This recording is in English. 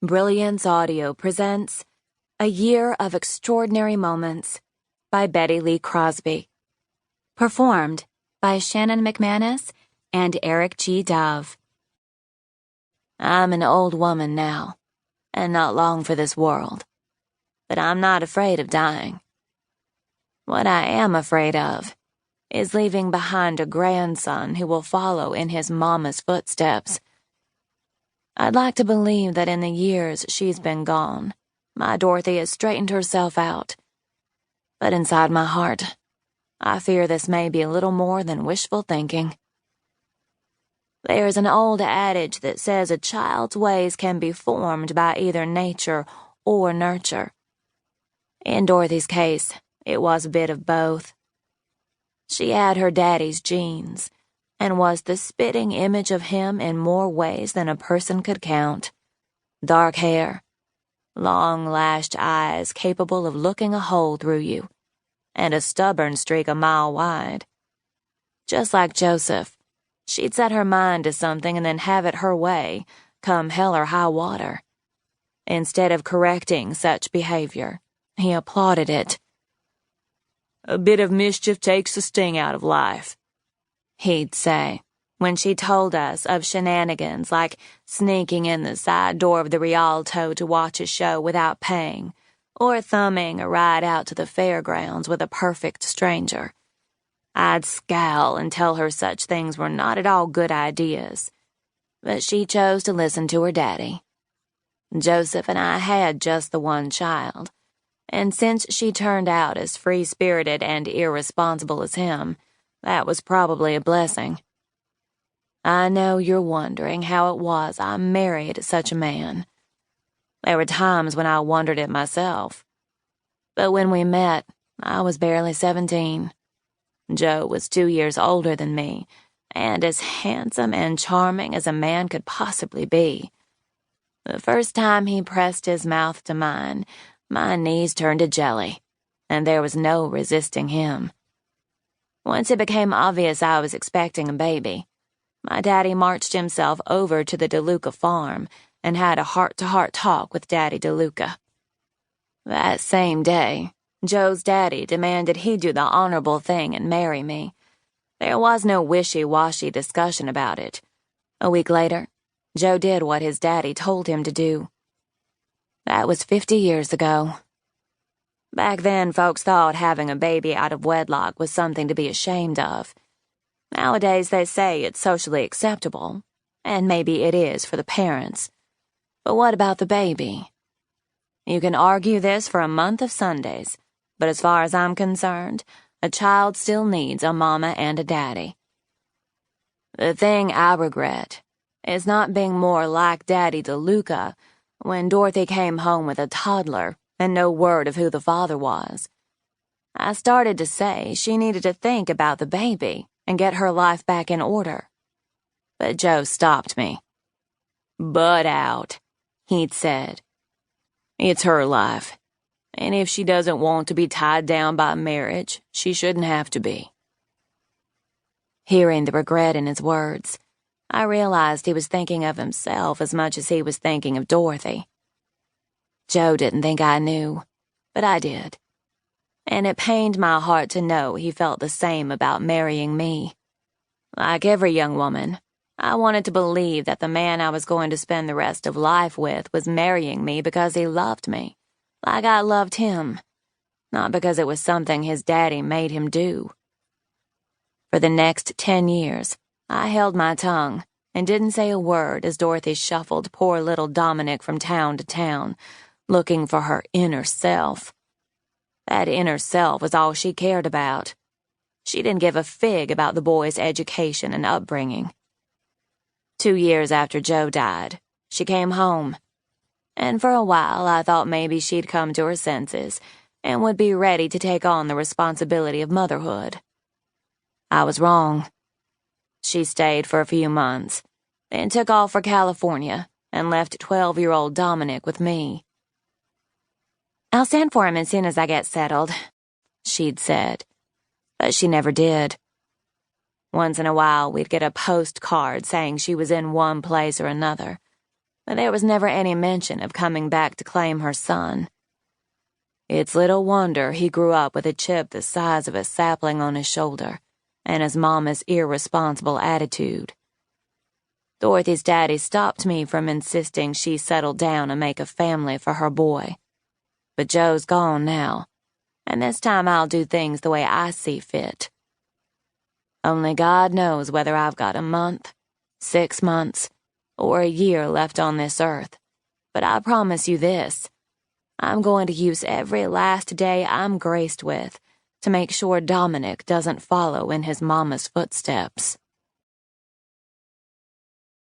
Brilliance Audio presents A Year of Extraordinary Moments by Bette Lee Crosby. Performed by Shannon McManus and Eric G. Dove. I'm an old woman now, and not long for this world, but I'm not afraid of dying. What I am afraid of is leaving behind a grandson who will follow in his mama's footsteps. I'd like to believe that in the years she's been gone, my Dorothy has straightened herself out. But inside my heart, I fear this may be a little more than wishful thinking. There's an old adage that says a child's ways can be formed by either nature or nurture. In Dorothy's case, it was a bit of both. She had her daddy's genes, and was the spitting image of him in more ways than a person could count. Dark hair, long-lashed eyes capable of looking a hole through you, and a stubborn streak a mile wide. Just like Joseph, she'd set her mind to something and then have it her way, come hell or high water. Instead of correcting such behavior, he applauded it. "A bit of mischief takes the sting out of life," he'd say, when she told us of shenanigans like sneaking in the side door of the Rialto to watch a show without paying, or thumbing a ride out to the fairgrounds with a perfect stranger. I'd scowl and tell her such things were not at all good ideas, but she chose to listen to her daddy. Joseph and I had just the one child, and since she turned out as free-spirited and irresponsible as him, that was probably a blessing. I know you're wondering how it was I married such a man. There were times when I wondered it myself. But when we met, I was barely 17. Joe was 2 years older than me, and as handsome and charming as a man could possibly be. The first time he pressed his mouth to mine, my knees turned to jelly, and there was no resisting him. Once it became obvious I was expecting a baby, my daddy marched himself over to the DeLuca farm and had a heart-to-heart talk with Daddy DeLuca. That same day, Joe's daddy demanded he do the honorable thing and marry me. There was no wishy-washy discussion about it. A week later, Joe did what his daddy told him to do. That was 50 years ago. Back then, folks thought having a baby out of wedlock was something to be ashamed of. Nowadays, they say it's socially acceptable, and maybe it is for the parents. But what about the baby? You can argue this for a month of Sundays, but as far as I'm concerned, a child still needs a mama and a daddy. The thing I regret is not being more like Daddy DeLuca when Dorothy came home with a toddler and no word of who the father was. I started to say she needed to think about the baby and get her life back in order. But Joe stopped me. "Butt out," he'd said. "It's her life, and if she doesn't want to be tied down by marriage, she shouldn't have to be." Hearing the regret in his words, I realized he was thinking of himself as much as he was thinking of Dorothy. Joe didn't think I knew, but I did. And it pained my heart to know he felt the same about marrying me. Like every young woman, I wanted to believe that the man I was going to spend the rest of life with was marrying me because he loved me, like I loved him, not because it was something his daddy made him do. For the next 10 years, I held my tongue and didn't say a word as Dorothy shuffled poor little Dominic from town to town, looking for her inner self. That inner self was all she cared about. She didn't give a fig about the boy's education and upbringing. 2 years after Joe died, she came home, and for a while I thought maybe she'd come to her senses and would be ready to take on the responsibility of motherhood. I was wrong. She stayed for a few months, then took off for California and left 12-year-old Dominic with me. "I'll send for him as soon as I get settled," she'd said, but she never did. Once in a while, we'd get a postcard saying she was in one place or another, but there was never any mention of coming back to claim her son. It's little wonder he grew up with a chip the size of a sapling on his shoulder and his mama's irresponsible attitude. Dorothy's daddy stopped me from insisting she settle down and make a family for her boy. But Joe's gone now, and this time I'll do things the way I see fit. Only God knows whether I've got a month, 6 months, or a year left on this earth, but I promise you this. I'm going to use every last day I'm graced with to make sure Dominic doesn't follow in his mama's footsteps.